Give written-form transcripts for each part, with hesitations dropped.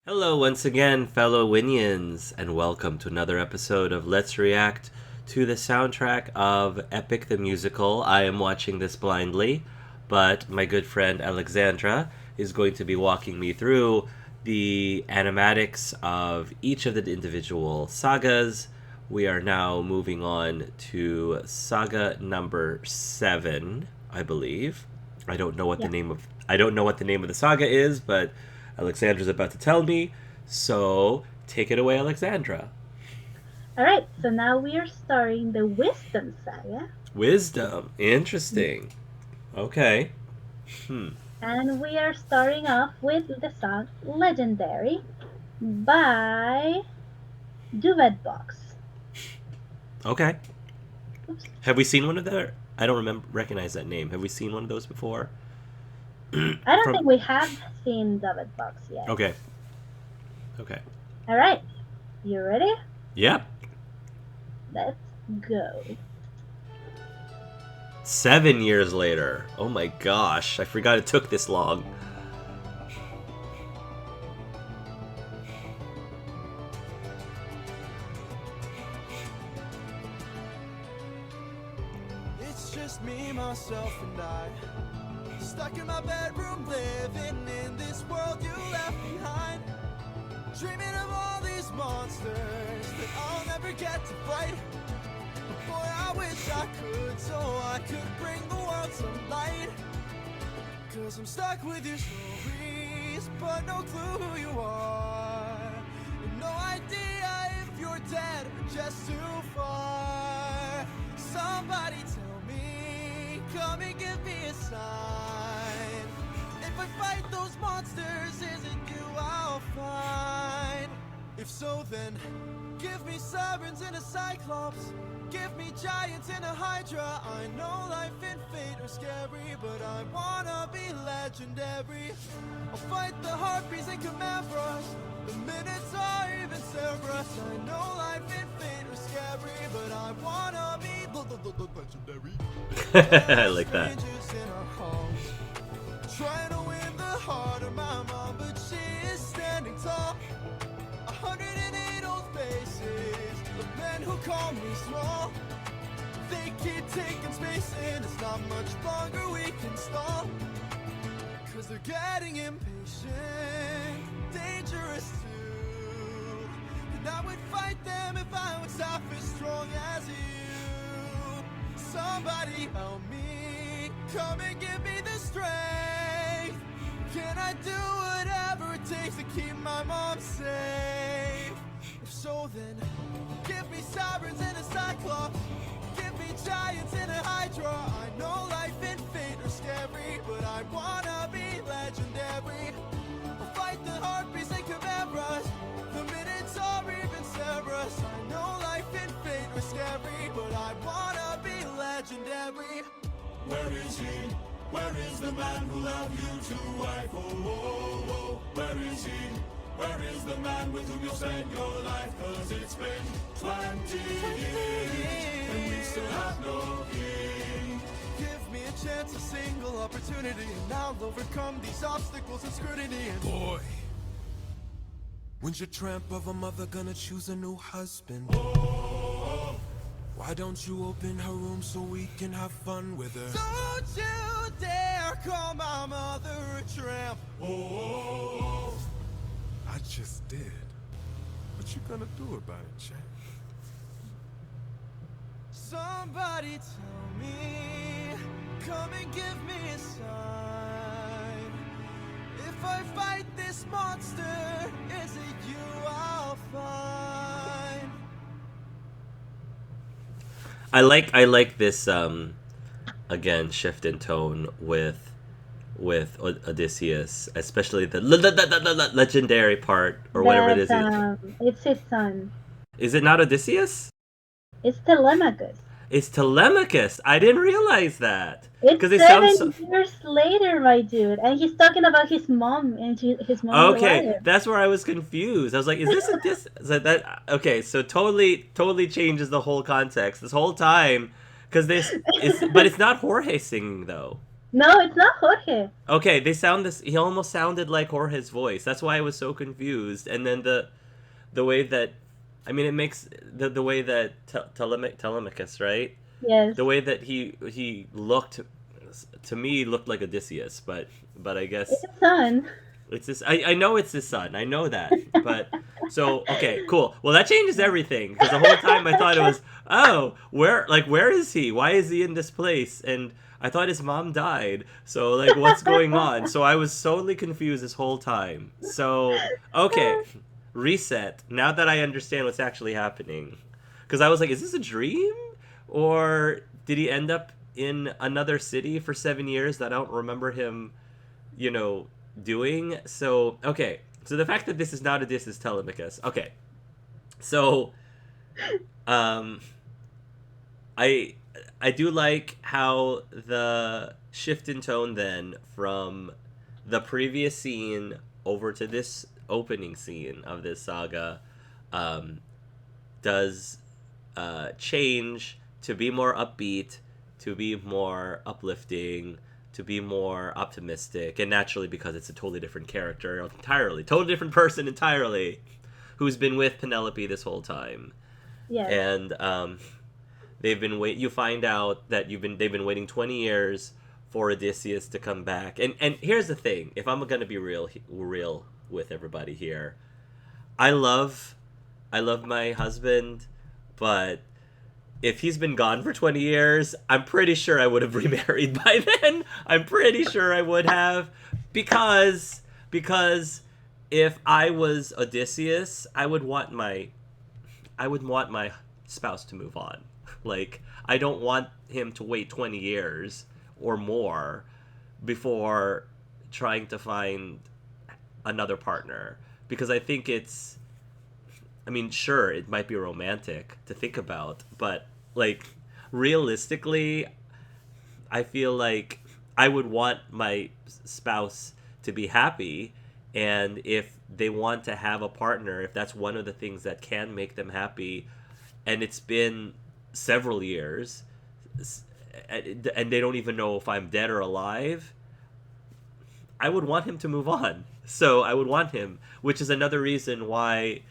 Hello once again, fellow Winions, and welcome to another episode of Let's React to the soundtrack of Epic the Musical. I am watching this blindly, but my good friend Alexandra is going to be walking me through the animatics of each of the individual sagas. We are now moving on to saga number 7, I believe. I don't know what the Yeah. name of the saga is, but Alexandra's about to tell me, so take it away, Alexandra. All right. So now we are starting the Wisdom Saga, Wisdom. Interesting. Okay. Hmm. and we are starting off with the song "Legendary" by Duvet Box. Okay. Oops. Have we seen one of their? I don't recognize that name. Have we seen one of those before? I don't From. think we have seen Duvet Box yet. Okay. Okay. All right. You ready? Yep. Let's go. 7 years later. Oh my gosh! I forgot it took this long. It's just me, myself, and I. Stuck in my bedroom, living in this world you left behind. Dreaming of all these monsters that I'll never get to fight. But boy, I wish I could, so I could bring the world some light. Cause I'm stuck with your stories, but no clue who you are. And no idea if you're dead or just too far. Somebody tell me, come and give me a sign. If I fight those monsters, is it you I'll find? If so, then give me sirens and a cyclops. Give me giants and a hydra. I know life and fate are scary, but I wanna be legendary. I'll fight the harpies and chimera's, the minotaur, even Cerberus. I know life and fate are scary, but I wanna be legendary. I like that. Strangers in our halls, trying to win the heart of my mom, but she is standing tall. 108 old faces of men who call me small. They keep taking space and it's not much longer we can stall. Cause they're getting impatient, dangerous too. And I would fight them if I was half as strong as you. Somebody help me, come and give me the strength. Can I do whatever it takes to keep my mom safe? If so, then give me sirens and a cyclops. Give me giants and a hydra. I know life and fate are scary, but I wanna be legendary. I'll fight the harpies and chimeras, the minotaur, even Cerberus. I know life and fate are scary, but I wanna be legendary. Where is he? Where is the man who loved you to wife? Oh, oh, oh, where is he? Where is the man with whom you'll spend your life? Cause it's been 20 years and we still have no king. Give me a chance, a single opportunity, and I'll overcome these obstacles and scrutiny. And Boy, when's your tramp of a mother gonna choose a new husband? Why don't you open her room so we can have fun with her? don't you dare call my mother a tramp. Oh, I just did. What you gonna do about it, champ? Somebody tell me, come and give me a sign. If I fight this monster, is it you I'll find? I like this again shift in tone with Odysseus, especially the legendary part or whatever it That is. it's his son. Is it not Odysseus? It's Telemachus. It's Telemachus. I didn't realize that It's because they sound so. 7 years later, my dude, and he's talking about his mom and his mom is Okay, alive. that's where I was confused. I was like, "Is this a dis?" So that okay? So totally changes the whole context this whole time because but it's not Jorge singing though. No, it's not Jorge. Okay, they sound this. He almost sounded like Jorge's voice. That's why I was so confused. And then the way that, I mean, it makes the way that Telemachus, right? Yes. The way that he looked, to me, looked like Odysseus, but I It's guess his son. it's this. I know it's his son. I know that. But so okay, cool. Well, that changes everything because the whole time I thought it was, oh, where is he? Why is he in this place? And I thought his mom died. So like, what's going on? So I was totally confused this whole time. So okay, reset. Now that I understand what's actually happening, because I was like, is this a dream, or did he end up in another city for 7 years that I don't remember him, you know, doing? So okay, so the fact that this is not Odysseus Telemachus. Okay, so um, I I do like how the shift in tone then from the previous scene over to this opening scene of this saga um, does change to be more upbeat, to be more uplifting, to be more optimistic, and naturally because it's a totally different character entirely, totally different person entirely, who's been with Penelope this whole time, Yes. and they've been wait. You find out that they've been waiting 20 years for Odysseus to come back, and here's the thing: if I'm gonna be real with everybody here, I love my husband, but if he's been gone for 20 years, I'm pretty sure I would have remarried by then. I'm pretty sure I would have, because if I was Odysseus, I would want my spouse to move on. Like, I don't want him to wait 20 years or more before trying to find another partner, because I think it's, I mean, sure, it might be romantic to think about, but like, realistically, I feel like I would want my spouse to be happy, and if they want to have a partner, if that's one of the things that can make them happy, and it's been several years, and they don't even know if I'm dead or alive, I would want him to move on. So I would want him, which is another reason why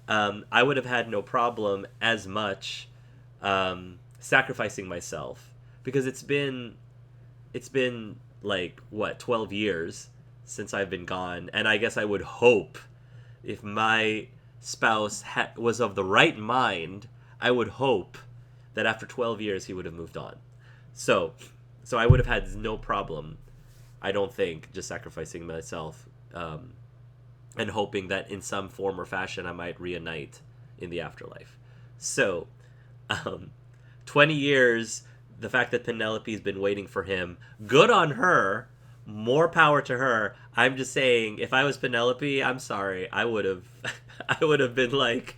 I would have had no problem as much sacrificing myself, because it's been like what, 12 years since I've been gone, and I guess I would hope if my spouse was of the right mind, I would hope that after 12 years he would have moved on. So I would have had no problem, I don't think, just sacrificing myself and hoping that in some form or fashion I might reunite in the afterlife. So, 20 years, the fact that Penelope's been waiting for him, good on her, more power to her. I'm just saying, if I was Penelope, I'm sorry, I would have, I would have been like,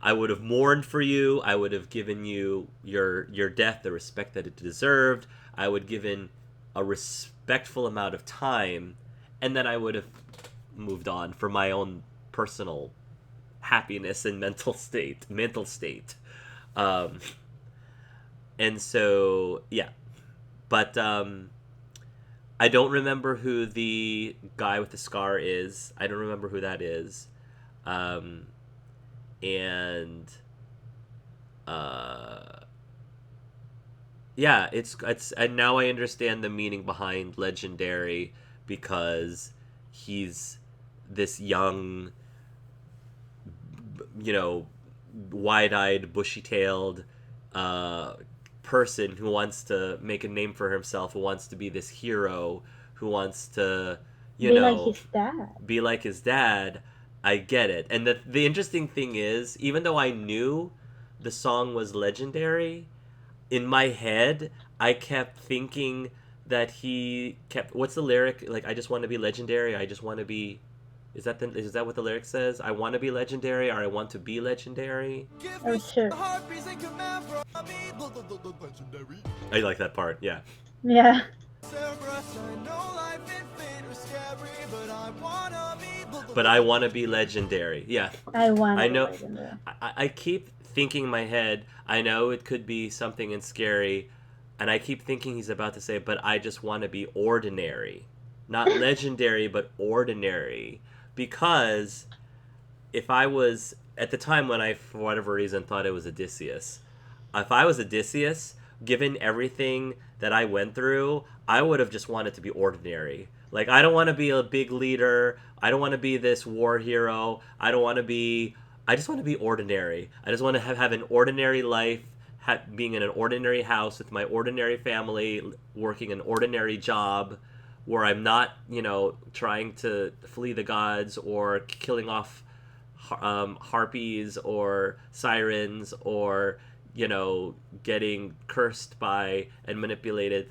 I would have mourned for you. I would have given you your death the respect that it deserved. I would given a respectful amount of time, and then I would have moved on for my own personal happiness and mental state. And so, yeah. But I don't remember who the guy with the scar is. I don't remember who that is. And yeah, it's and now I understand the meaning behind legendary, because he's this young, wide-eyed, bushy-tailed person who wants to make a name for himself, who wants to be this hero, who wants to, Like his dad. be like his dad. I get it. And the interesting thing is, even though I knew the song was legendary, in my head, I kept thinking that he kept, what's the lyric? Like, I just want to be legendary. I just want to be, is that what the lyric says? I want to be legendary, or I want to be legendary. Oh, sure. I like that part. Yeah. Yeah. But I want to be legendary. Yeah. I want to I know. be legendary. I keep thinking in my head, I know it could be something and scary, And I keep thinking he's about to say, but I just want to be ordinary. Not legendary, but ordinary. Because if I was, at the time when I, for whatever reason, thought it was Odysseus, if I was Odysseus, given everything that I went through, I would have just wanted to be ordinary. Like, I don't want to be a big leader. I don't want to be this war hero. I just want to be ordinary. I just want to have an ordinary life, being in an ordinary house with my ordinary family, working an ordinary job where I'm not, trying to flee the gods or killing off harpies or sirens or, getting cursed by and manipulated.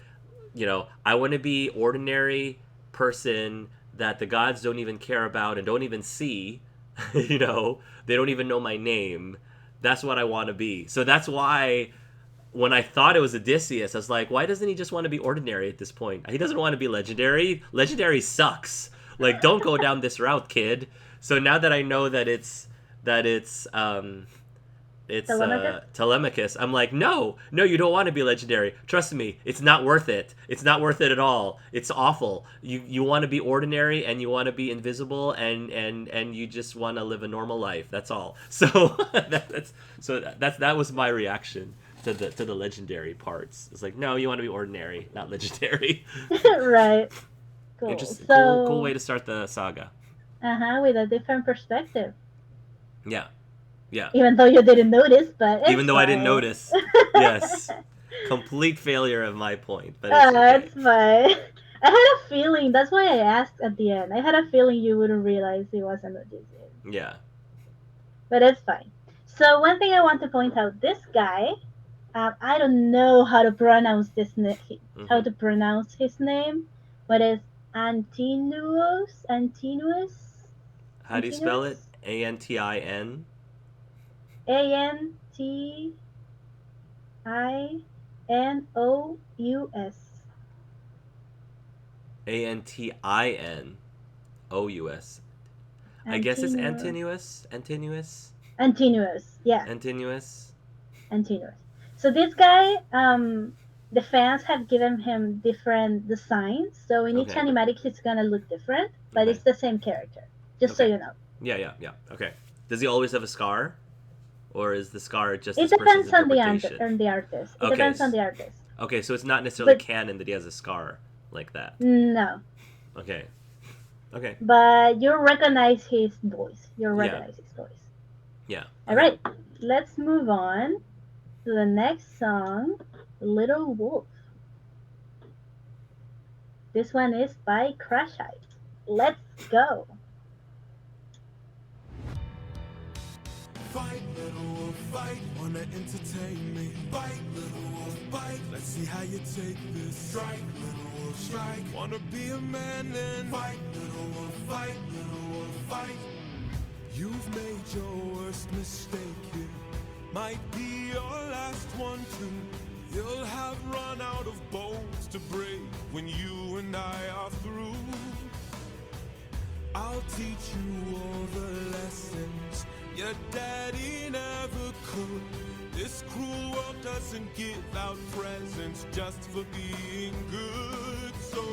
I want to be ordinary person that the gods don't even care about and don't even see. They don't even know my name. That's what I want to be. So that's why when I thought it was Odysseus, I was like, why doesn't he just want to be ordinary at this point? He doesn't want to be legendary. Legendary sucks. Like, don't go down this route, kid. So now that I know that it's Telemachus, I'm like, no, you don't want to be legendary. Trust me, it's not worth it. It's not worth it at all. It's awful. You want to be ordinary and you want to be invisible and you just want to live a normal life. That's all. So that was my reaction to the legendary parts. It's like, no, you want to be ordinary, not legendary. Right. Cool. Cool way to start the saga. With a different perspective. Yeah. Even though you didn't notice, but even though I didn't notice, yes, complete failure of my point. But it's fine. I had a feeling. That's why I asked at the end. I had a feeling you wouldn't realize it wasn't Odysseus. Yeah. But it's fine. So one thing I want to point out: this guy, I don't know how to pronounce this how to pronounce his name, but it's Antinous. How do you spell it? Antin? Antinous. Antinous. I guess it's Antinous. Yeah. Antinous. So this guy, the fans have given him different designs. So in each animatic, he's gonna look different, but it's the same character. Just so you know. Yeah. Okay. Does he always have a scar? Or is the scar just it this depends person's on interpretation? the artist. It depends on the artist. Okay, so it's not necessarily canon that he has a scar like that. No. Okay. But you recognize his voice. Yeah. All right. Let's move on to the next song, Little Wolf. This one is by Crash Eyes. Let's go. Fight, little wolf, fight, wanna entertain me. Fight, little wolf, fight, let's see how you take this. Strike, little wolf, strike, wanna be a man then. Fight, little wolf, fight, little wolf, fight. You've made your worst mistake here, might be your last one too. You'll have run out of bones to break when you and I are through. I'll teach you all the lessons your daddy never could. This cruel world doesn't give out presents just for being good. So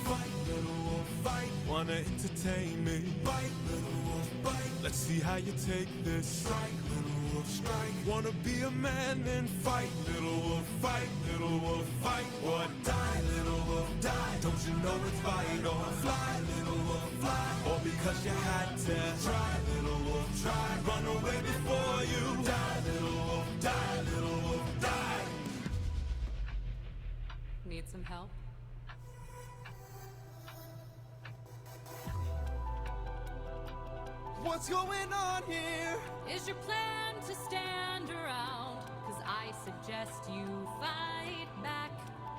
fight, little wolf, fight, wanna entertain me. Fight, little wolf, fight, let's see how you take this. Strike, little wolf, strike, wanna be a man then fight, little wolf, fight, little wolf, fight. Or die, little wolf, die, don't you know it's vital? Fly, little wolf, fly, or because you had to. Try, little wolf, try, run away before you die, little wolf, die, little wolf, die. Need some help? What's going on here? Is your plan to stand around? Cause I suggest you fight back.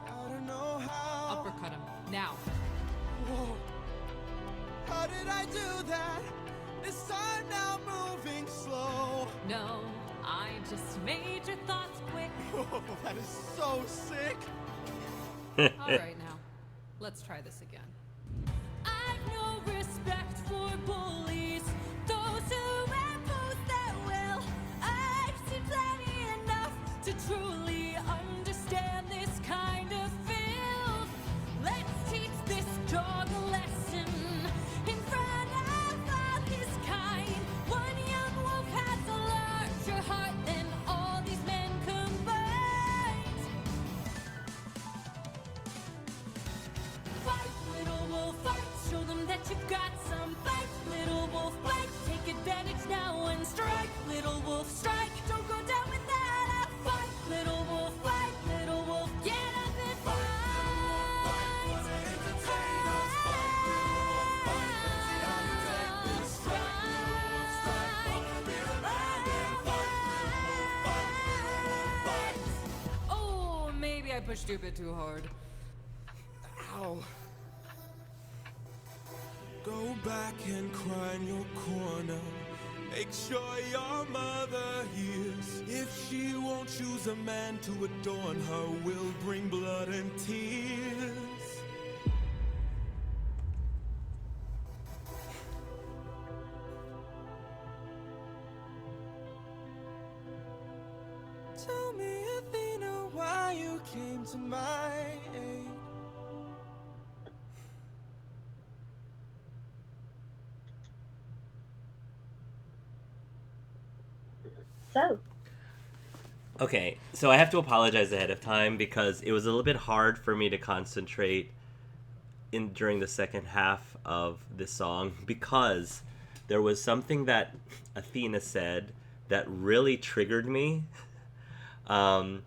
I don't know how. Uppercut him, now. Whoa. How did I do that? This time now moving slow. No, I just made your thoughts quick. Whoa, that is so sick. Alright now, let's try this again. I've no respect for bullies, those who impose their will. I've seen plenty enough to truly understand this kind push stupid too hard. Ow. Go back and cry in your corner. Make sure your mother hears. If she won't choose a man to adorn her, will bring blood and tears. Tell me, Athena, why you came to my aid. So, Okay, so I have to apologize ahead of time because it was a little bit hard for me to concentrate during the second half of this song because there was something that Athena said that really triggered me. And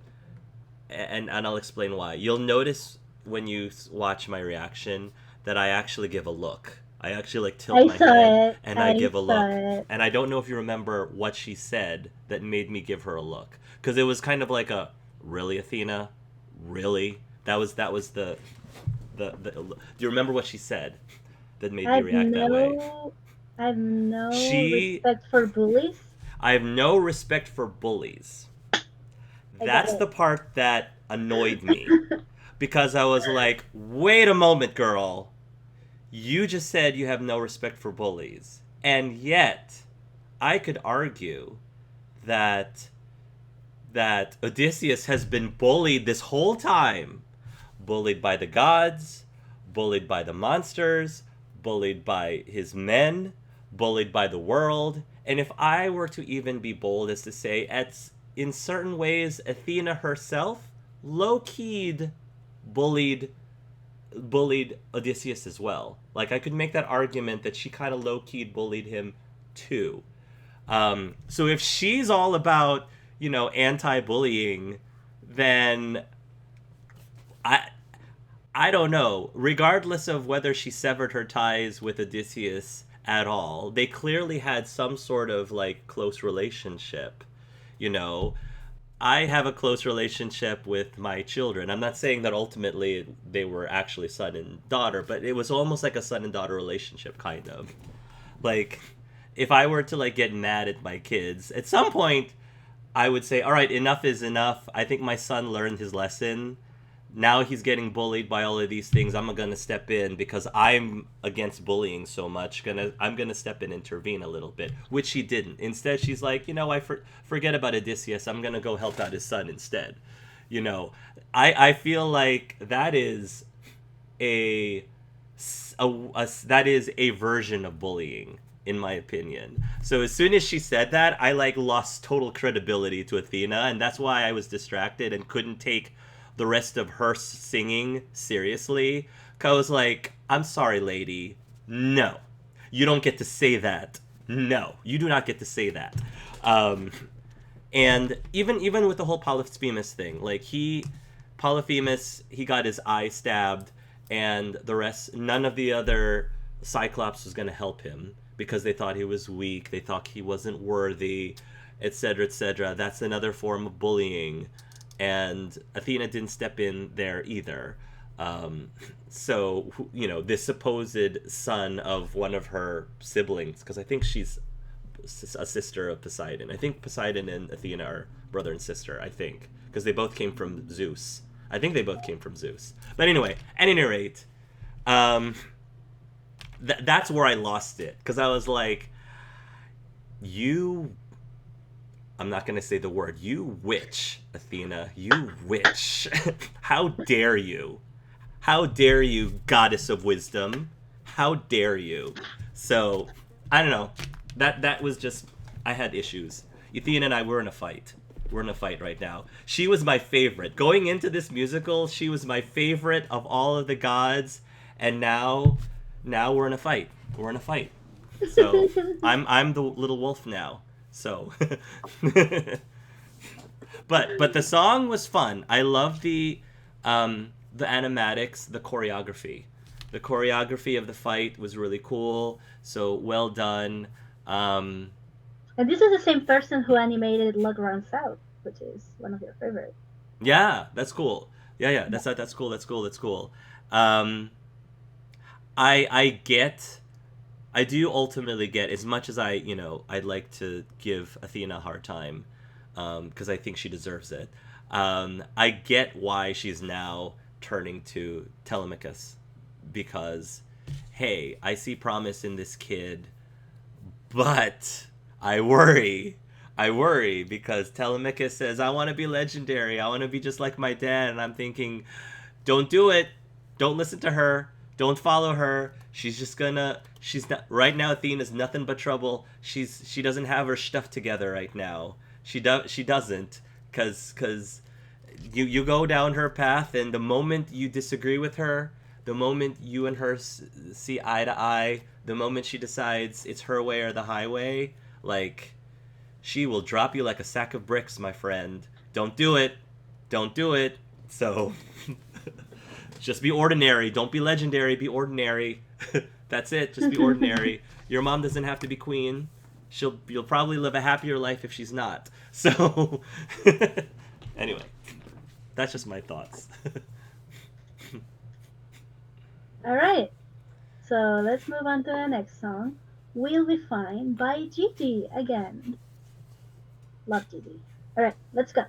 I'll explain why. You'll notice when you watch my reaction that I actually give a look. I actually tilt I my saw head it. and I give a look. It. And I don't know if you remember what she said that made me give her a look, because it was kind of like a, really, Athena, really. That was the. Do you remember what she said that made me react that way? I have no respect for bullies. I have no respect for bullies. That's the part that annoyed me. Because I was like, wait a moment, girl. You just said you have no respect for bullies. And yet, I could argue that Odysseus has been bullied this whole time. Bullied by the gods, bullied by the monsters, bullied by his men, bullied by the world. And if I were to even be bold as to say, in certain ways, Athena herself low-keyed bullied Odysseus as well. Like, I could make that argument that she kind of low-keyed bullied him too. So if she's all about, anti-bullying, then I don't know. Regardless of whether she severed her ties with Odysseus at all, they clearly had some sort of, close relationship. I have a close relationship with my children. I'm not saying that ultimately they were actually son and daughter, but it was almost like a son and daughter relationship, kind of. Like, if I were to, get mad at my kids, at some point, I would say, all right, enough is enough. I think my son learned his lesson. Now he's getting bullied by all of these things. I'm going to step in because I'm against bullying so much. I'm going to step in and intervene a little bit, which she didn't. Instead, she's like, I forget about Odysseus. I'm going to go help out his son instead. I feel like that is a version of bullying, in my opinion. So as soon as she said that, I lost total credibility to Athena, and that's why I was distracted and couldn't take the rest of her singing seriously. Cause I was like, I'm sorry, lady. No. You don't get to say that. No. You do not get to say that. And even with the whole Polyphemus thing, Polyphemus, he got his eye stabbed, and the rest, none of the other Cyclops was going to help him because they thought he was weak, they thought he wasn't worthy, etc., etc. That's another form of bullying. And Athena didn't step in there either. So, this supposed son of one of her siblings, because I think she's a sister of Poseidon. I think Poseidon and Athena are brother and sister, I think. Because they both came from Zeus. I think they both came from Zeus. But anyway, at any rate, that's where I lost it. Because I was like, I'm not going to say the word. You witch, Athena. You witch. How dare you? How dare you, goddess of wisdom? How dare you? So, I don't know. That was just, I had issues. Athena and I were in a fight. We're in a fight right now. She was my favorite. Going into this musical, she was my favorite of all of the gods. And now we're in a fight. We're in a fight. So, I'm the little wolf now. So, but the song was fun. I love the animatics, the choreography. The choreography of the fight was really cool. So well done. And this is the same person who animated Log Around South, which is one of your favorites. Yeah, that's cool. Yeah. That's cool. That's cool. That's cool. Um, I get. I do ultimately get, as much as I'd like to give Athena a hard time, because I think she deserves it. I get why she's now turning to Telemachus, because, hey, I see promise in this kid, but I worry. I worry because Telemachus says, I want to be legendary. I want to be just like my dad. And I'm thinking, don't do it. Don't listen to her. Don't follow her. She's just gonna. She's not right now. Athena's nothing but trouble. She doesn't have her stuff together right now. She doesn't, cause you go down her path, and the moment you disagree with her, the moment you and her see eye to eye, the moment she decides it's her way or the highway, like, she will drop you like a sack of bricks, my friend. Don't do it. Don't do it. So. Just be ordinary. Don't be legendary. Be ordinary. That's it. Just be ordinary. Your mom doesn't have to be queen. You'll probably live a happier life if she's not. So, anyway, that's just my thoughts. All right. So let's move on to the next song. We'll Be Fine by Gigi again. Love Gigi. All right, let's go.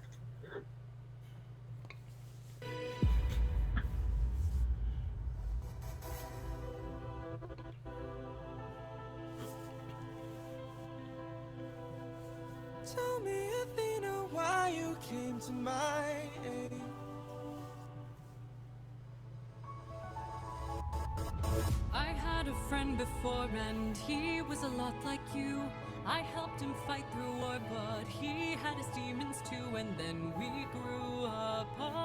Tell me, Athena, why you came to my aid. I had a friend before and he was a lot like you. I helped him fight through war, but he had his demons too. And then we grew apart.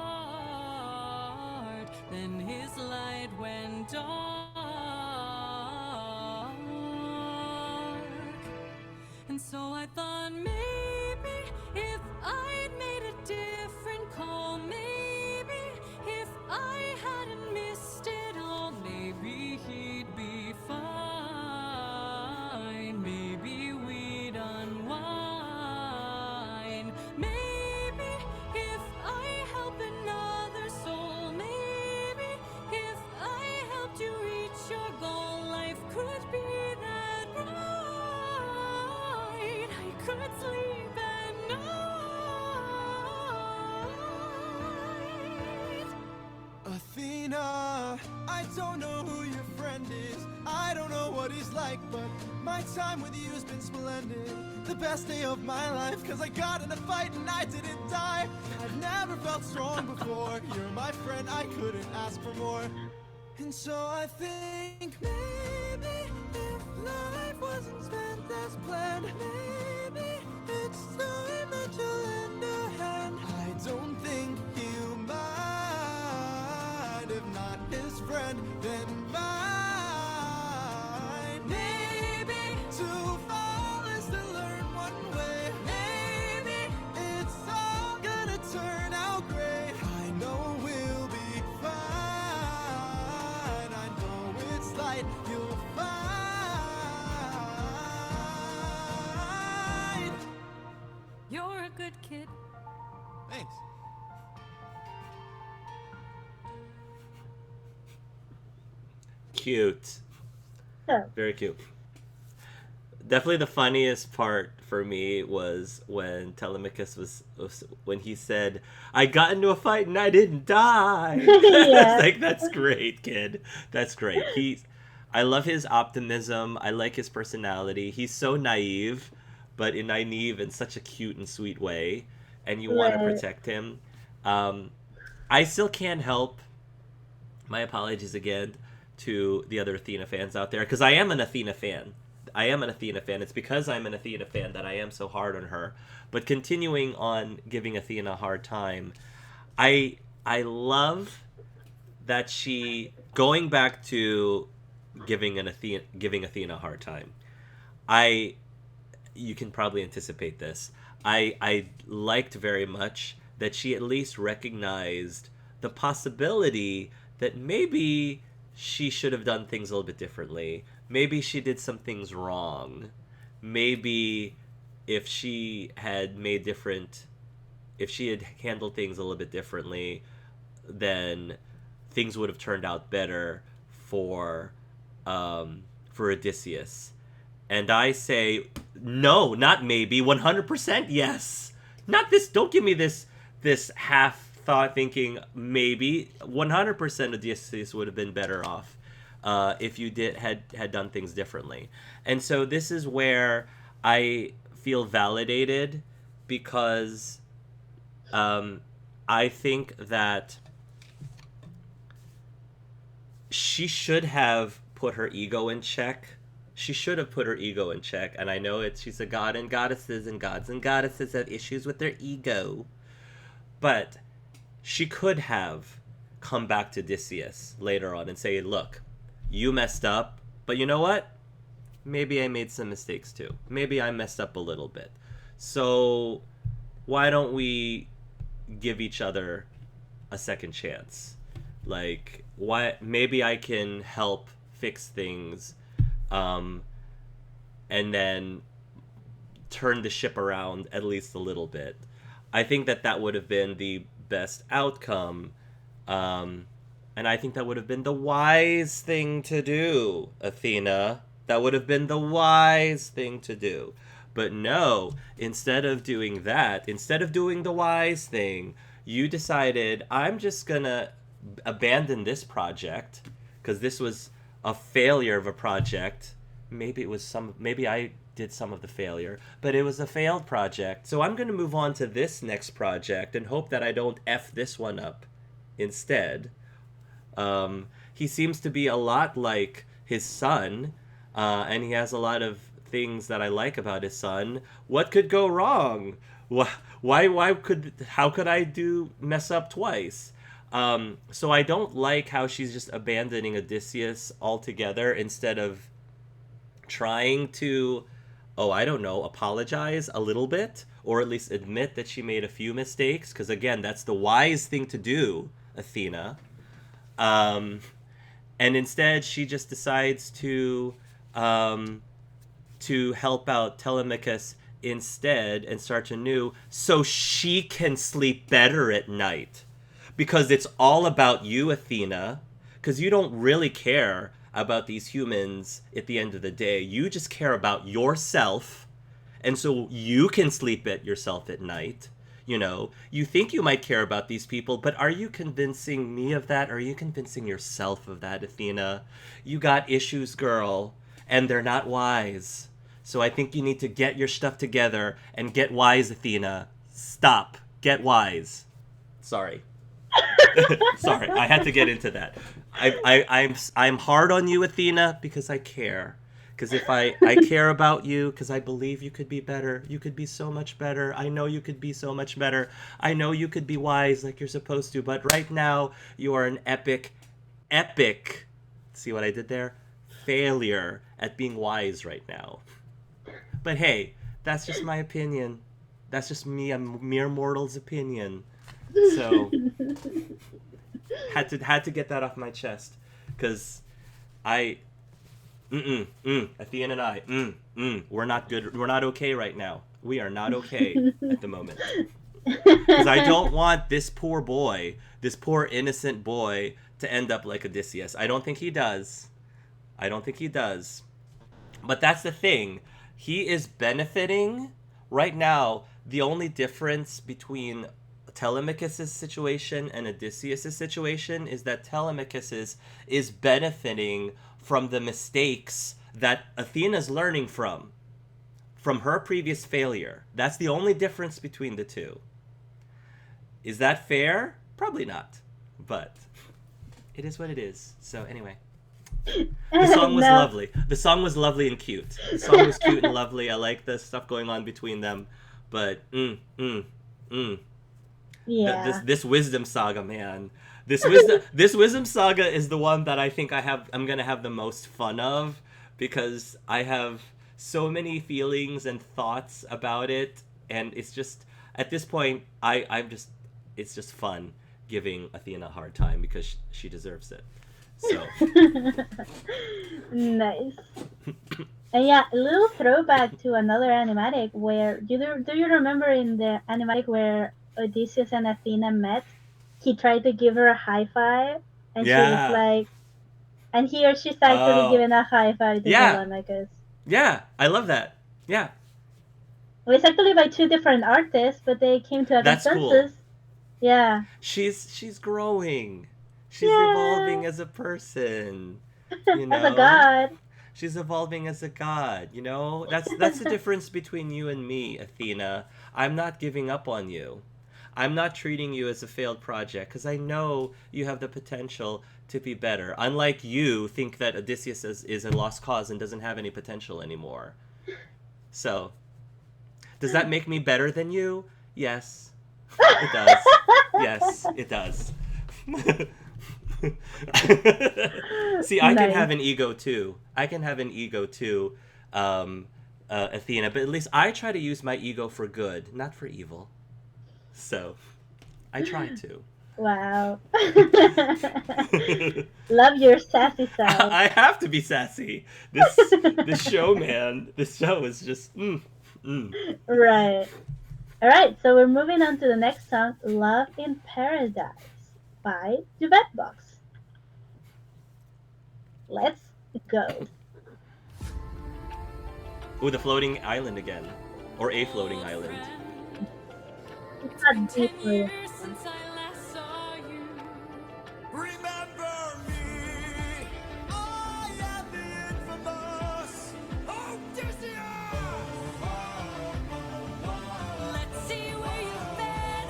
Then his light went dark. And so I thought maybe if I'd made a different call, maybe if I hadn't missed it all, maybe he'd be fine. Maybe we'd unwind. Maybe if I help another soul, maybe if I helped you reach your goal, life could be that bright. I could sleep at night. Athena, I don't know who your friend is. I don't know what he's like, but my time with you's been splendid. The best day of my life, cause I got in a fight and I didn't die. I've never felt strong before. You're my friend, I couldn't ask for more. And so I think maybe if life wasn't spent as planned, maybe it's time that you lend a hand. I don't think he'll mind. If not his friend, then mine. Maybe to fall is to learn one way. Maybe it's all gonna turn out great. I know we'll be fine. I know it's light you'll find. You're a good kid. Thanks. Cute. So, Very cute. Definitely the funniest part for me was when Telemachus was when he said, I got into a fight and I didn't die. Yeah. Like, that's great, kid. That's great. I love his optimism. I like his personality. He's so naive, but naive in such a cute and sweet way, and you want to Right. protect him. I still can't help. My apologies again to the other Athena fans out there, because I am an Athena fan. It's because I'm an Athena fan that I am so hard on her. But continuing on giving Athena a hard time, I love that she, going back to giving Athena a hard time. You can probably anticipate this. I liked very much that she at least recognized the possibility that maybe she should have done things a little bit differently. Maybe she did some things wrong. Maybe if she had handled things a little bit differently, then things would have turned out better for Odysseus. And I say, no, not maybe, 100% yes. Not this, don't give me this half thought thinking maybe. 100% Odysseus would have been better off if you had done things differently. And so this is where I feel validated, because I think that she should have put her ego in check. She should have put her ego in check. And I know she's a god, and goddesses and gods and goddesses have issues with their ego. But she could have come back to Odysseus later on and say, look, you messed up, but you know what? Maybe I made some mistakes too. Maybe I messed up a little bit. So why don't we give each other a second chance? Like, why? Maybe I can help fix things, and then turn the ship around at least a little bit. I think that would have been the best outcome, and I think that would have been the wise thing to do, Athena. That would have been the wise thing to do. But no, instead of doing that, instead of doing the wise thing, you decided, I'm just gonna abandon this project because this was a failure of a project. Maybe I did some of the failure, but it was a failed project. So I'm going to move on to this next project and hope that I don't F this one up instead. He seems to be a lot like his son, and he has a lot of things that I like about his son. What could go wrong? How could I mess up twice? So I don't like how she's just abandoning Odysseus altogether instead of trying to, apologize a little bit, or at least admit that she made a few mistakes, because again, that's the wise thing to do, Athena. And instead, she just decides to help out Telemachus instead and start anew so she can sleep better at night. Because it's all about you, Athena, because you don't really care about these humans at the end of the day. You just care about yourself, and so you can sleep yourself at night. You know, you think you might care about these people, but are you convincing me of that? Or are you convincing yourself of that, Athena? You got issues, girl, and they're not wise. So I think you need to get your stuff together and get wise, Athena. Stop. Get wise. Sorry. Sorry, I had to get into that. I'm hard on you, Athena, because I care. Because if I care about you, because I believe you could be better. You could be so much better. I know you could be so much better. I know you could be wise like you're supposed to. But right now, you are an epic, see what I did there? Failure at being wise right now. But hey, that's just my opinion. That's just me, a mere mortal's opinion. So had to get that off my chest, because Athena and I, we're not good. We're not okay right now. We are not okay at the moment. Because I don't want this poor boy, this poor innocent boy, to end up like Odysseus. I don't think he does. But that's the thing. He is benefiting right now. The only difference between Telemachus' situation and Odysseus' situation is that Telemachus is benefiting from the mistakes that Athena's learning from her previous failure. That's the only difference between the two. Is that fair? Probably not. But it is what it is. So anyway. The song was lovely. The song was lovely and cute. The song was cute and lovely. I like the stuff going on between them. But, Yeah. This wisdom saga, man. This wisdom saga is the one that I think I'm gonna have the most fun of, because I have so many feelings and thoughts about it, and it's just at this point it's just fun giving Athena a hard time because she deserves it. So Nice. And yeah, a little throwback to another animatic where do you remember in the animatic where Odysseus and Athena met he tried to give her a high five, and she was Yeah. like, and he or she's actually Oh. giving a high five to Yeah. Telemachus. Yeah. I love that. Yeah. Well, it's actually by two different artists, but they came to a That's cool. consensus. Yeah. She's growing. She's Yeah. evolving as a person. You know? As a god. She's evolving as a god, you know? That's the difference between you and me, Athena. I'm not giving up on you. I'm not treating you as a failed project because I know you have the potential to be better. Unlike you think that Odysseus is a lost cause and doesn't have any potential anymore. So, does that make me better than you? Yes. It does. Yes, it does. See, I can Nice. have an ego too. Athena. But at least I try to use my ego for good, not for evil. So, I try to. Wow. Love your sassy side. I have to be sassy. This show, man. This show is just. Right. Alright, so we're moving on to the next song, Love in Paradise by Duet Box. Let's go. Ooh, the floating island again. Or a floating island. It's not 10 deeply. years since I last saw you. Remember me, I am the infamous Odysseus! Let's see where you've been.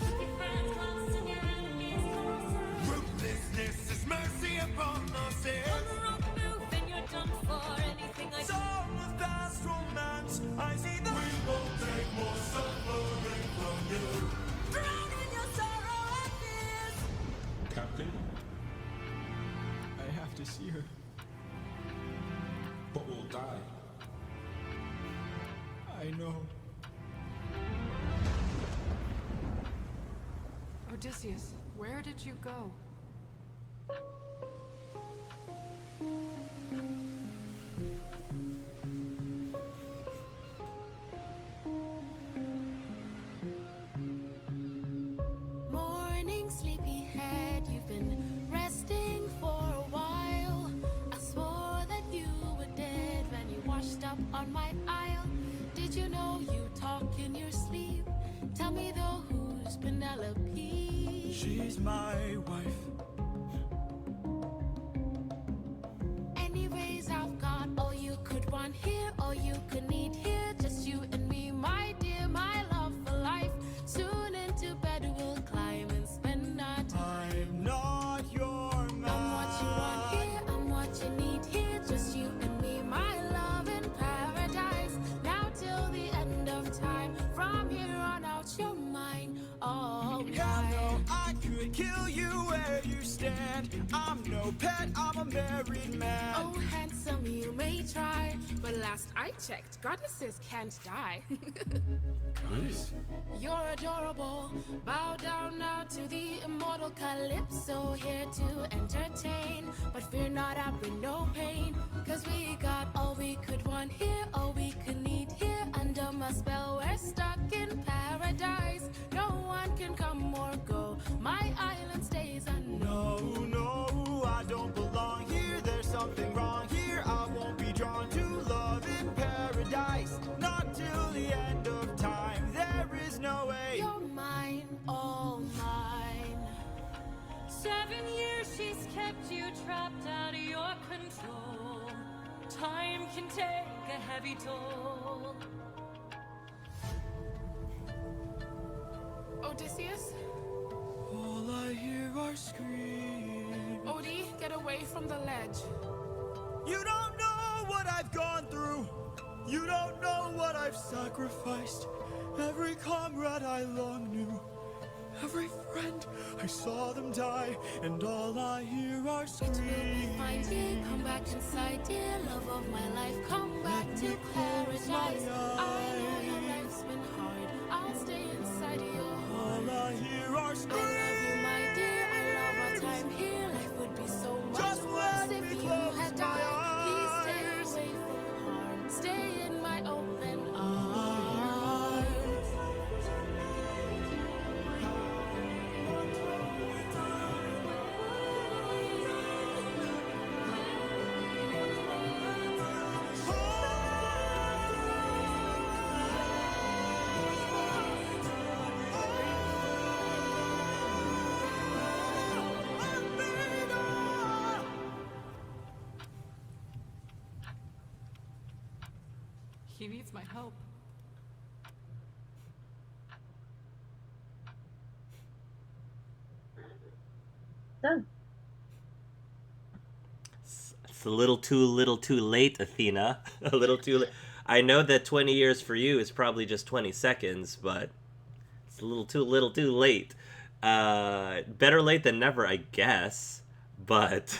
Keep your friends close and your enemies closer. Ruthlessness is mercy upon the On sin. the wrong move and you're done for. Anything I Song of fast romance, I see the We won't take more suffering from you. drown in your sorrow and fears. Captain, I have to see her. but we'll die. I know. Odysseus, where did you go? Morning, sleepyhead, you've been resting for a while. I swore that you were dead when you washed up on my aisle. Did you know you talk in your sleep? Tell me though, who's Penelope? She's my wife. Anyways, I've got all you could want here, all you could need here. Just you and me, my dear, my love for life. Soon into bed we'll climb and spend our time. I'm not your man. I'm what you want here, I'm what you need here. Just you and me, my love in paradise. Now till the end of time. From here on out, you're mine. All Hell no, mine. I could kill you where you stand. I'm no pet, I'm a married man. Oh, handsome, you may try. But last I checked, goddesses can't die. Nice. You're adorable. Bow down now to the immortal Calypso, here to entertain. But fear not, I bring no pain. Cause we got all we could want here, all we could need here. Under my spell, we're stuck in paradise. No one can come or go. My island stays unknown. No, I don't belong here. There's something wrong here. I won't be drawn to love in paradise. Not till the end of time. There is no way. You're mine, all mine. 7 years she's kept you trapped out of your control. Time can take a heavy toll. Odysseus? All I hear are screams. Odie, get away from the ledge. You don't know what I've gone through. You don't know what I've sacrificed. Every comrade I long knew. Every friend, I saw them die. And all I hear are It will be fine, screams. dear. Come back inside, dear. Love of my life, come back to paradise. I know your life's been hard. I'll stay inside your All heart. I hear are I love screams. you, my dear. I love our time here. Life would be so much Just worse let if me you close had my died. Please stay eyes. away from harm. Stay in my open arms. He needs my help. Done. It's a little too late, Athena. A little too late. I know that 20 years for you is probably just 20 seconds, but it's a little too late. Better late than never, I guess. But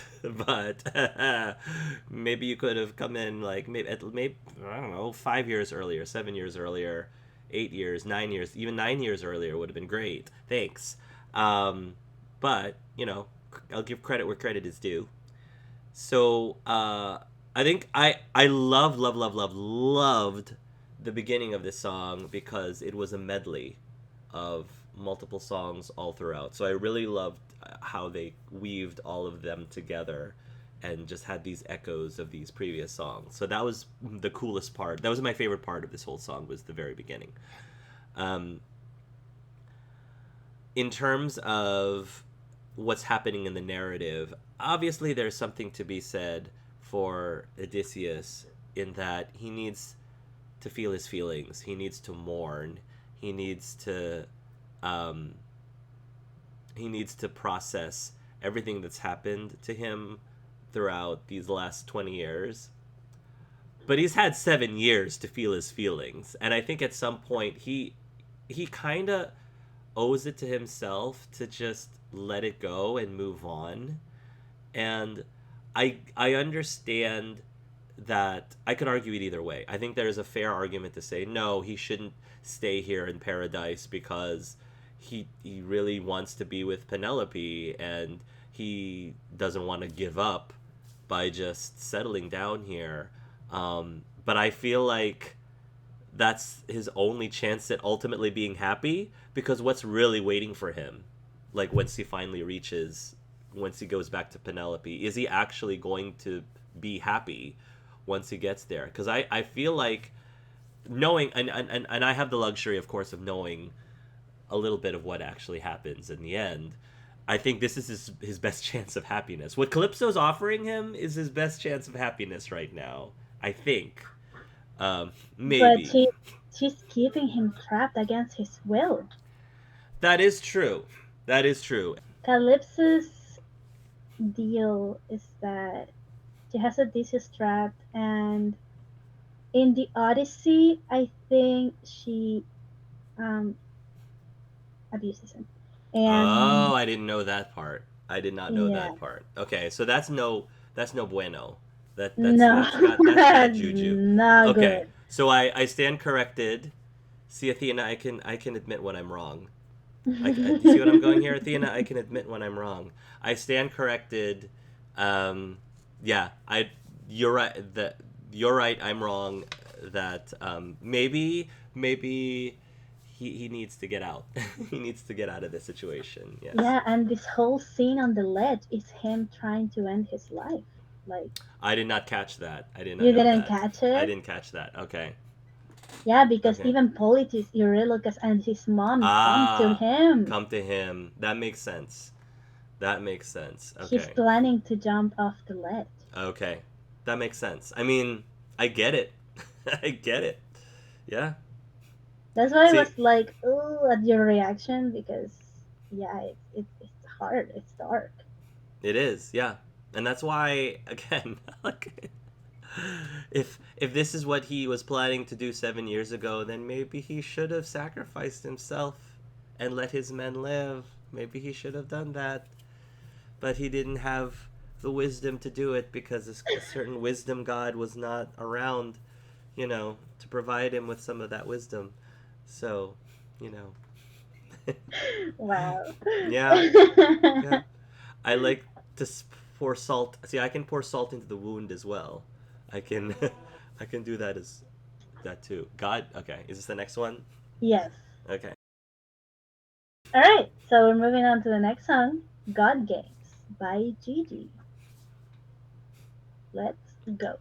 maybe you could have come in like maybe I don't know, 5 years earlier, 7 years earlier, 8 years, 9 years, even 9 years earlier would have been great. Thanks. But you know, I'll give credit where credit is due. So I think I loved the beginning of this song because it was a medley of multiple songs all throughout. So I really loved how they weaved all of them together and just had these echoes of these previous songs. So that was the coolest part. That was my favorite part of this whole song, was the very beginning. In terms of what's happening in the narrative, obviously there's something to be said for Odysseus in that he needs to feel his feelings. He needs to mourn. He needs to process everything that's happened to him throughout these last 20 years. But he's had 7 years to feel his feelings, and I think at some point he kind of owes it to himself to just let it go and move on. And I understand that I could argue it either way. I think there's a fair argument to say no, he shouldn't stay here in paradise because he really wants to be with Penelope and he doesn't want to give up by just settling down here. But I feel like that's his only chance at ultimately being happy, because what's really waiting for him, like once he goes back to Penelope, is he actually going to be happy once he gets there? Because I feel like knowing, and I have the luxury, of course, of knowing a little bit of what actually happens in the end. I think this is his best chance of happiness. What Calypso's offering him is his best chance of happiness right now, I think. Maybe. But she's keeping him trapped against his will. That is true. Calypso's deal is that she has Odysseus trapped, and in the Odyssey, I think she abuses him. And oh, I didn't know that part. I did not know yeah. that part. Okay, so that's no bueno. That's No. that's bad juju. Not Okay, good. so I stand corrected. See, Athena, I can admit when I'm wrong. You see what I'm going here, Athena? I can admit when I'm wrong. I stand corrected. Yeah, you're right. You're right. I'm wrong. That maybe he needs to get out. He needs to get out of this situation. Yes. Yeah, and this whole scene on the ledge is him trying to end his life. Like, I did not catch that. I did not. you know didn't that. catch it? I didn't catch that. Okay. Yeah, because Okay. even Politis, Eurylochus, and his mom Ah, come to him. Come to him. That makes sense. Okay. He's planning to jump off the ledge. Okay. That makes sense. I mean, I get it. I get it. Yeah. That's why See- I was like, ooh, at your reaction, because, yeah, it's hard. It's dark. It is, yeah. And that's why, again, like, if this is what he was planning to do 7 years ago, then maybe he should have sacrificed himself and let his men live. Maybe he should have done that. But he didn't have the wisdom to do it because a certain wisdom god was not around, to provide him with some of that wisdom. So, Wow. Yeah. Yeah. I like to pour salt. See, I can pour salt into the wound as well. I can do that too. God. Okay. Is this the next one? Yes. Okay. All right. So we're moving on to the next song, God Games by Gigi. Let's go.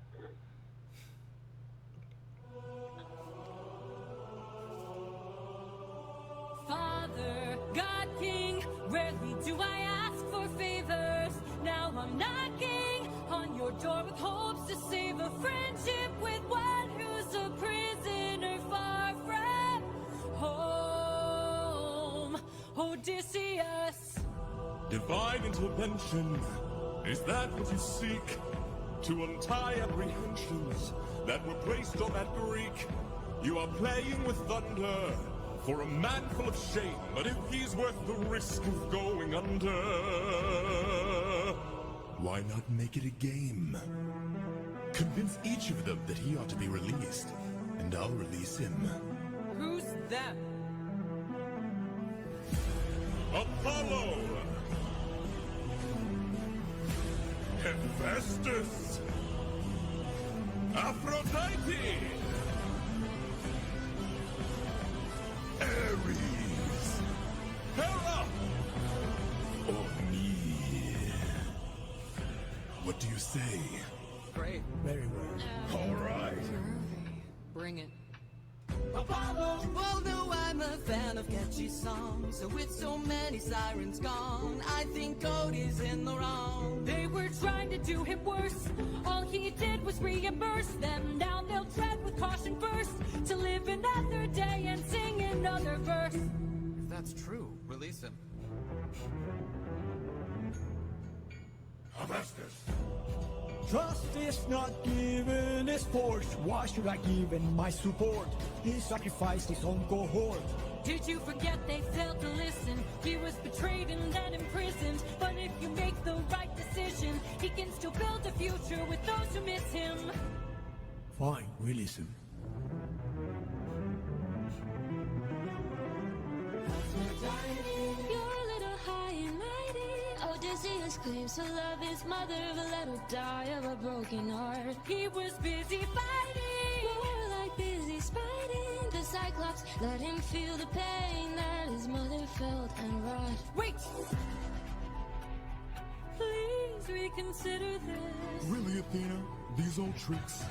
Father, God King, rarely do I ask for favors. Now I'm knocking on your door with hopes to save a friendship with one who's a prisoner. Odysseus. Divine intervention, is that what you seek? To untie apprehensions that were placed on that Greek? You are playing with thunder for a man full of shame, but if he's worth the risk of going under, why not make it a game? Convince each of them that he ought to be released, and I'll release him. Who's them? Apollo! Hephaestus! Aphrodite! Ares! Hera! Or me? What do you say? Great. Very well. All right. Bring it. Apollo! Well, no, I'm a fan of catchy songs. So with so many sirens gone, I think Cody's in the wrong. They were trying to do him worse. All he did was reimburse them. Now they'll tread with caution first to live another day and sing another verse. If that's true, release him. Hephaestus! Trust is not given, is forced. Why should I give him my support? He sacrificed his own cohort. Did you forget they failed to listen? He was betrayed and then imprisoned. But if you make the right decision, he can still build a future with those who miss him. Fine, release him. You're a little high and mighty. Odysseus claims to love his mother, but let her die of a broken heart. He was busy fighting. More like busy spiting. The Cyclops let him feel the pain that his mother felt and wrought. Wait! Please reconsider this. Really, Athena? These old tricks?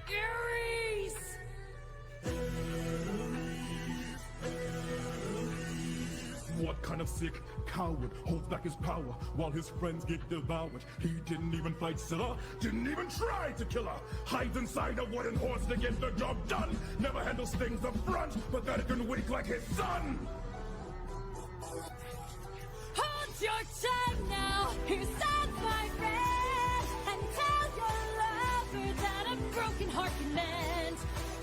Ares! What kind of sick coward holds back his power while his friends get devoured? He didn't even fight Scylla, didn't even try to kill her. Hides inside a wooden horse to get the job done. Never handles things up front, but that can wink like his son. Hold your tongue now, here's on my friend, and tell your lover that a broken heart can mend.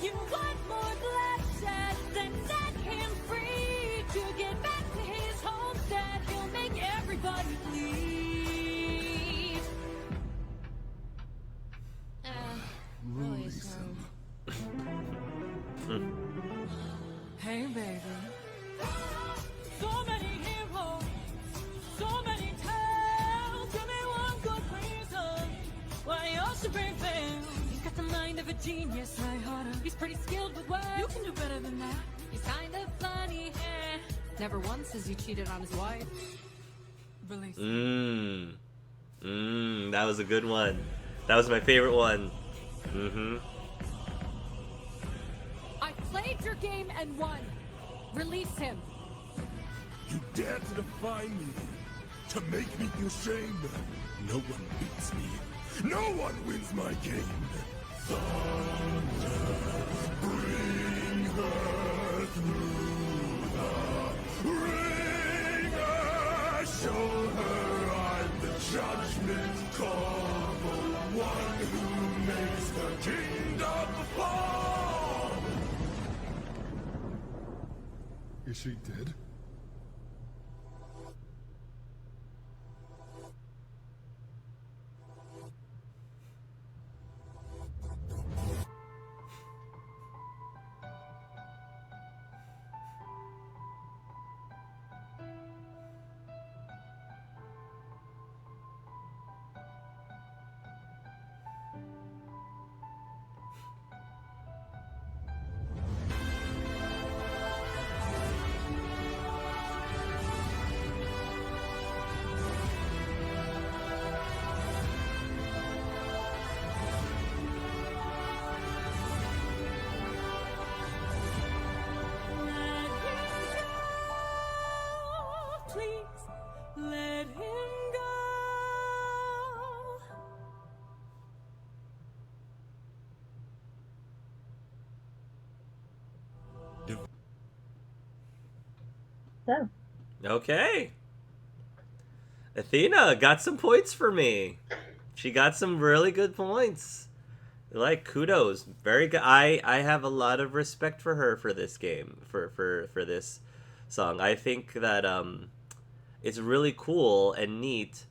You want more bloodshed, then set him free to get back to his homestead. He'll make everybody bleed. Release him. Hey, baby. So many heroes, so many tales. Give me one good reason why you should bring fame. He's got the mind of a genius, I oughta. He's pretty skilled with words. You can do better than that. He's kind of funny, eh. Never once has he cheated on his wife. Release. That was a good one. That was my favorite one. I played your game and won. Release him. You dare to defy me, to make me feel shame. No one beats me. No one wins my game. Thunder, bring her through the ringer. Show her I'm the judgment call, the one who makes the kingdom fall. Is she dead? So, Okay. Athena got some points for me. She got some really good points. Like, kudos. Very good. I have a lot of respect for her for this game, for this song. I think that it's really cool and neat,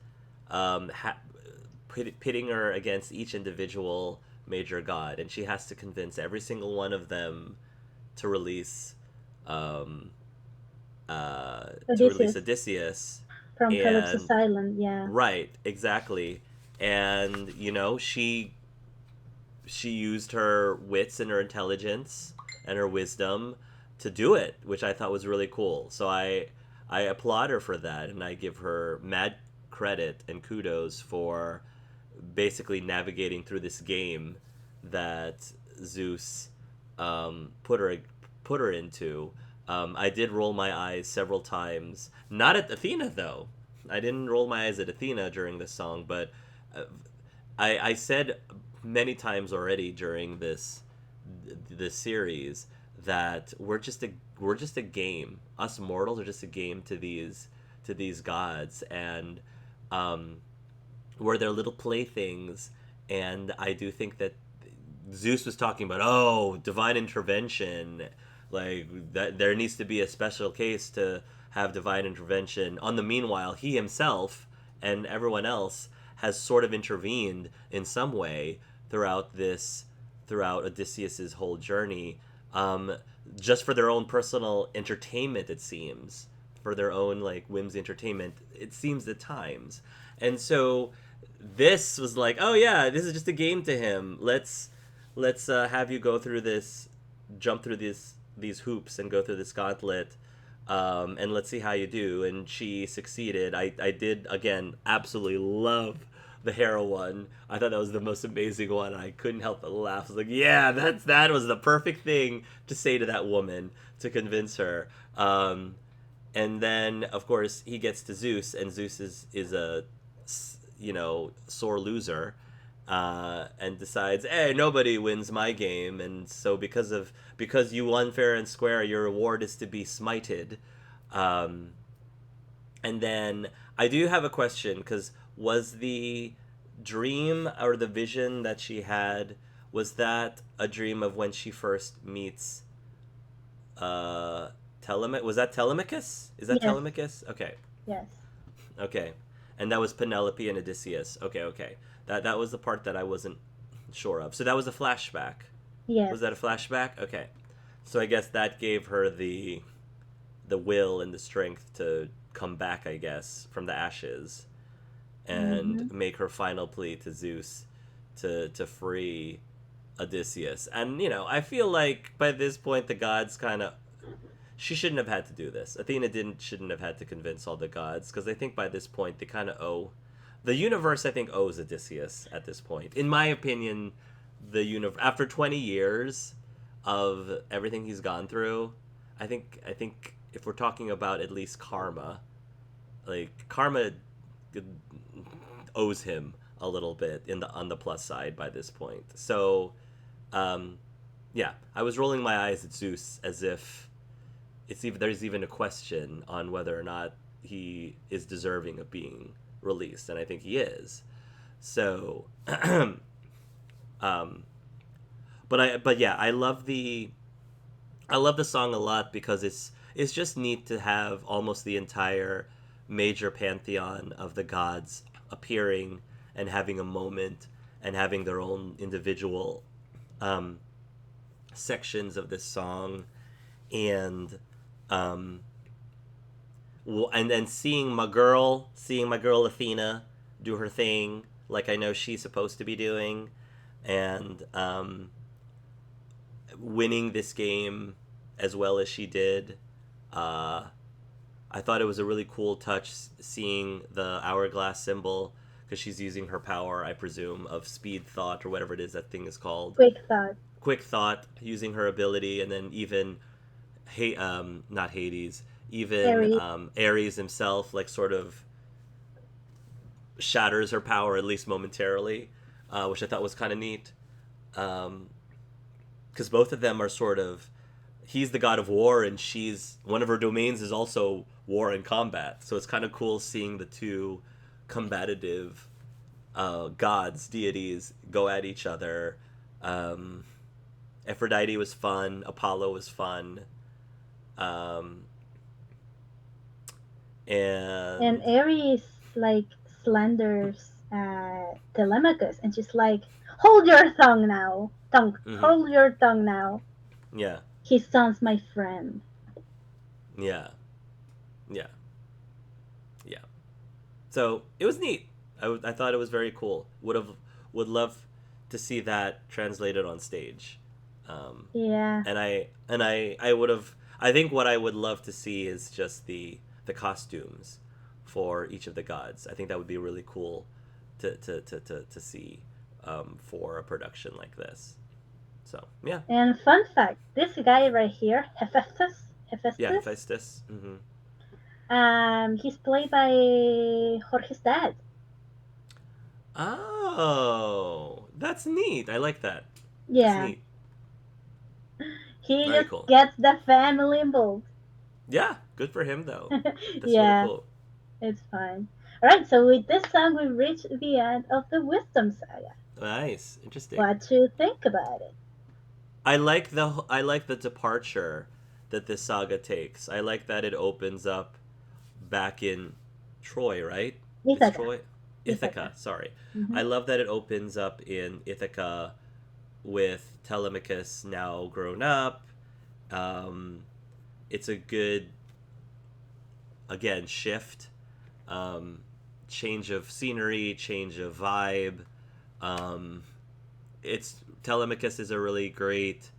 pitting her against each individual major god, and she has to convince every single one of them to release um, Odysseus Odysseus. from Calypso's And Island, yeah. right, exactly. And she used her wits and her intelligence and her wisdom to do it, which I thought was really cool. So I applaud her for that, and I give her mad credit and kudos for basically navigating through this game that Zeus put her into. I did roll my eyes several times, not at Athena though. I didn't roll my eyes at Athena during this song, but I said many times already during this series that we're just a game. Us mortals are just a game to these gods, and we're their little playthings. And I do think that Zeus was talking about divine intervention, like that there needs to be a special case to have divine intervention. On the meanwhile, he himself and everyone else has sort of intervened in some way throughout Odysseus's whole journey, just for their own personal entertainment, it seems, for their own like whimsy entertainment, it seems at times. And so this was like, oh yeah, this is just a game to him. Let's have you go through this, jump through these hoops and go through this gauntlet, and let's see how you do. And she succeeded. I did, again, absolutely love the Hera one. I thought that was the most amazing one. I couldn't help but laugh. I was like, yeah, that was the perfect thing to say to that woman to convince her. And then, of course, he gets to Zeus, and Zeus is a sore loser, and decides, hey, nobody wins my game, and so because you won fair and square, your reward is to be smited. And then I do have a question, because was the dream or the vision that she had, was that a dream of when she first meets was that Telemachus? Is that Yes. Telemachus? Okay. Yes. Okay. And that was Penelope and Odysseus. Okay. That was the part that I wasn't sure of. So that was a flashback. Yes. Was that a flashback? Okay. So I guess that gave her the will and the strength to come back, I guess, from the ashes and make her final plea to Zeus to free Odysseus. And, I feel like by this point the gods kind of... She shouldn't have had to do this. Athena shouldn't have had to convince all the gods, because I think by this point they kind of owe... The universe, I think, owes Odysseus at this point. In my opinion, after 20 years of everything he's gone through, I think if we're talking about at least karma, like, karma owes him a little bit on the plus side by this point. So, yeah, I was rolling my eyes at Zeus as if there's even a question on whether or not he is deserving of being released, and I think he is. So, but yeah, I love the song a lot, because it's just neat to have almost the entire major pantheon of the gods appearing and having a moment and having their own individual sections of this song, and then seeing my girl Athena do her thing like I know she's supposed to be doing, and winning this game as well as she did. I thought it was a really cool touch seeing the hourglass symbol, because she's using her power, I presume, of speed thought or whatever it is that thing is called. Quick thought, using her ability, and then even not Hades, even Ares himself, like, sort of shatters her power, at least momentarily, which I thought was kind of neat, because both of them are sort of he's the god of war, and she's one of her domains is also war and combat. So it's kind of cool seeing the two combative gods, deities, go at each other. Aphrodite was fun. Apollo was fun. And And Ares like slanders Telemachus, and she's like, "Hold your tongue now, hold your tongue now. yeah, His son's my friend." yeah, yeah, yeah. So it was neat. I thought it was very cool. Would love to see that translated on stage. Yeah. And I would have. I think what I would love to see is just the costumes for each of the gods. I think that would be really cool to see for a production like this. So yeah. And fun fact, this guy right here, Yeah, Hephaestus, Hephaestus. he's played by Jorge's dad. Oh, that's neat. I like that. That's Yeah. neat. He Very just cool. gets the family involved. Yeah, good for him though. That's Yeah, really cool. it's fine. Alright, so with this song we've reached the end of the Wisdom Saga. Nice, interesting. What do you think about it? I like the departure that this saga takes. I like that it opens up back in Troy, right? Ithaca. It's Troy? Ithaca, sorry. I love that it opens up in Ithaca with Telemachus now grown up. It's a good, again, shift, change of scenery, change of vibe. It's Telemachus is a really great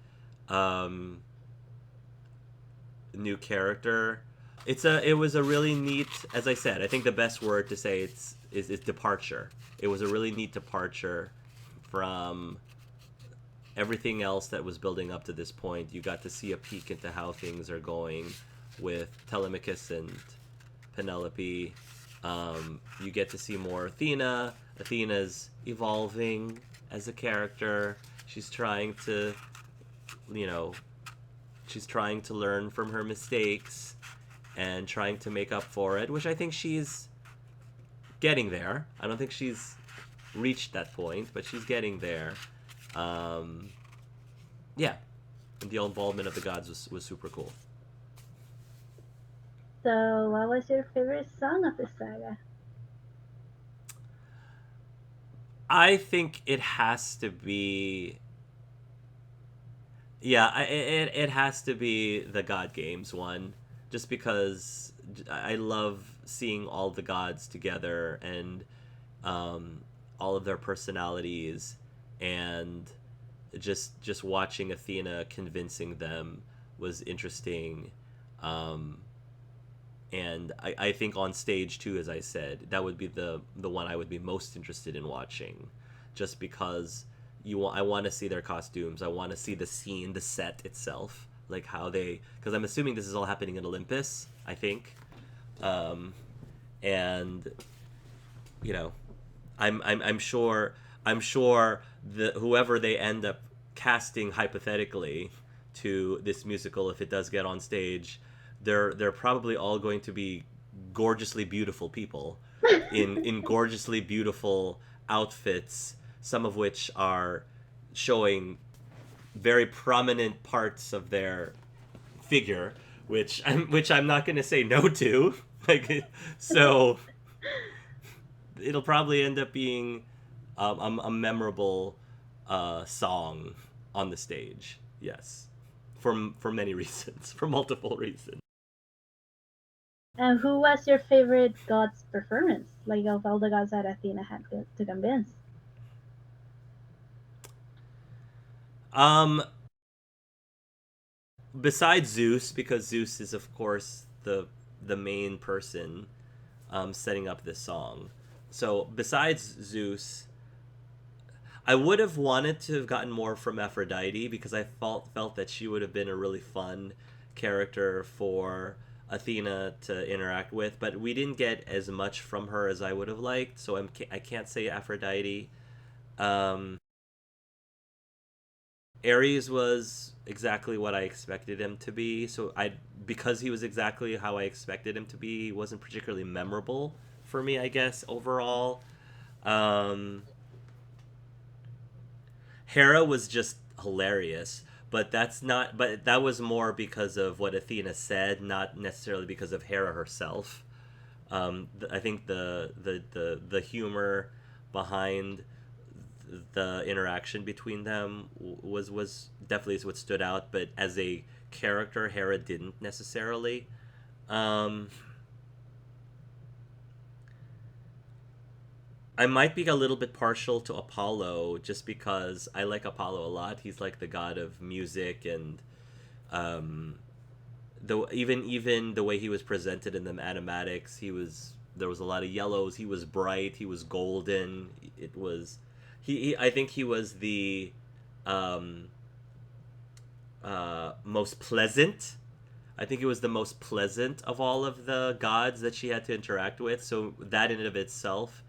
new character. It was a really neat, as I said, I think the best word to say is departure. It was a really neat departure from everything else that was building up to this point. You got to see a peek into how things are going with Telemachus and Penelope. You get to see more Athena. Athena's evolving as a character. She's trying to, she's trying to learn from her mistakes and trying to make up for it, which I think she's getting there. I don't think she's reached that point, but she's getting there. Yeah, and the involvement of the gods was super cool. So, what was your favorite song of the saga? I think it has to be. Yeah, it has to be the God Games one, just because I love seeing all the gods together and all of their personalities, and just watching Athena convincing them was interesting. And I think on stage too, as I said, that would be the one I would be most interested in watching, just because I want to see their costumes. I want to see the scene, the set itself, like how they, because I'm assuming this is all happening in Olympus, I think, and I'm sure the whoever they end up casting hypothetically to this musical, if it does get on stage, they're probably all going to be gorgeously beautiful people in gorgeously beautiful outfits, some of which are showing very prominent parts of their figure, which I'm not going to say no to. So it'll probably end up being a memorable song on the stage. Yes, for many reasons, for multiple reasons. And who was your favorite god's performance? Like, of all the gods that Athena had to convince? Besides Zeus, because Zeus is of course the main person setting up this song. So besides Zeus, I would have wanted to have gotten more from Aphrodite, because I felt that she would have been a really fun character for Athena to interact with, but we didn't get as much from her as I would have liked, so I can't say Aphrodite. Ares was exactly what I expected him to be. So because he was exactly how I expected him to be, he wasn't particularly memorable for me, I guess, overall. Um, Hera was just hilarious, but that was more because of what Athena said, not necessarily because of Hera herself. I think the humor behind the interaction between them was definitely what stood out, but as a character, Hera didn't necessarily. Um, I might be a little bit partial to Apollo just because I like Apollo a lot. He's like the god of music, and um, even the way he was presented in the animatics, there was a lot of yellows. He was bright. He was golden. It was he I think he was the um, most pleasant. I think it was the most pleasant of all of the gods that she had to interact with. So that in and of itself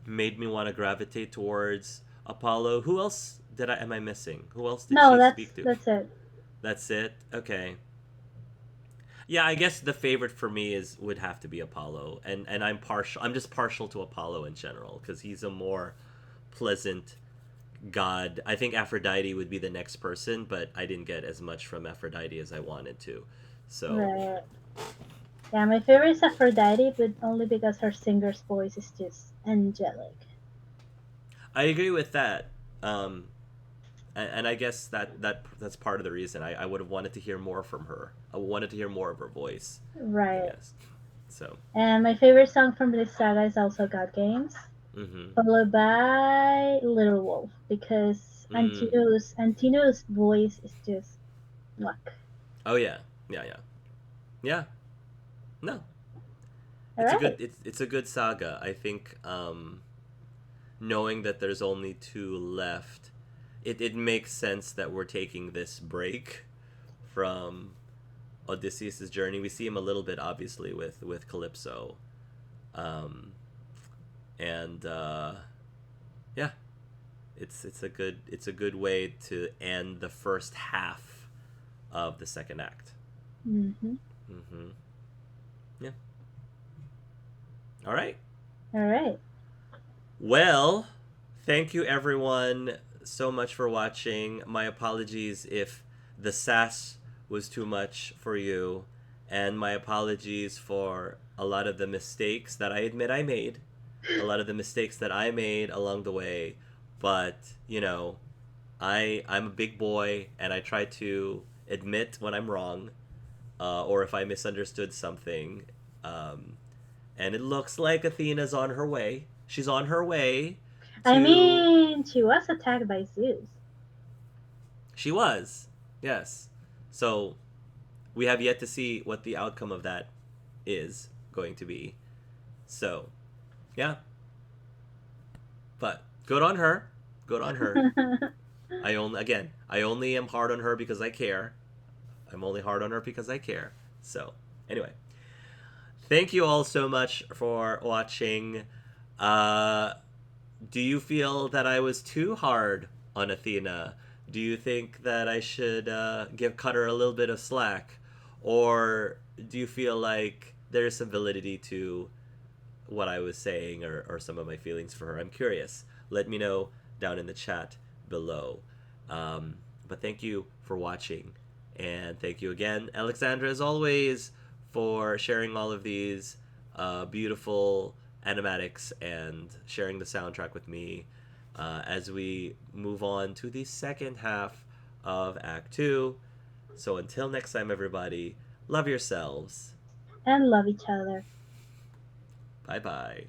made me want to gravitate towards Apollo. Who else am I missing? Who else did No, she speak to? that's it. That's it. Okay. Yeah, I guess the favorite for me would have to be Apollo, and I'm partial. I'm just partial to Apollo in general because he's a more pleasant god. I think Aphrodite would be the next person, but I didn't get as much from Aphrodite as I wanted to. So Right. Yeah, my favorite is Aphrodite, but only because her singer's voice is just angelic. I agree with that. Um, and I guess that's part of the reason I would have wanted to hear more from her. I wanted to hear more of her voice. I Right. guess. So. And my favorite song from this saga is also God Games, Mm-hmm. followed by Little Wolf, because Antino's voice is just luck. Oh yeah, yeah. No, Alright. it's a good saga. I think knowing that there's only two left, it makes sense that we're taking this break from Odysseus' journey. We see him a little bit obviously with Calypso, um, and yeah, it's a good way to end the first half of the second act. Mm-hmm. Mm-hmm. Yeah. All right. Alright. Well, thank you everyone so much for watching. My apologies if the sass was too much for you, and my apologies for a lot of the mistakes that I admit I made, a lot of the mistakes that I made along the way, but, I'm a big boy and I try to admit when I'm wrong, or if I misunderstood something. And it looks like Athena's on her way. She's on her way to. I mean, she was attacked by Zeus. She was, yes. So we have yet to see what the outcome of that is going to be. So, yeah. But good on her. Good on her. I only am hard on her because I care. I'm only hard on her because I care. So, anyway. Thank you all so much for watching. Do you feel that I was too hard on Athena? Do you think that I should cut her a little bit of slack? Or do you feel like there's some validity to what I was saying or some of my feelings for her? I'm curious. Let me know down in the chat below. But thank you for watching. And thank you again, Alexandra, as always, for sharing all of these beautiful animatics and sharing the soundtrack with me as we move on to the second half of Act 2. So until next time, everybody, love yourselves. And love each other. Bye-bye.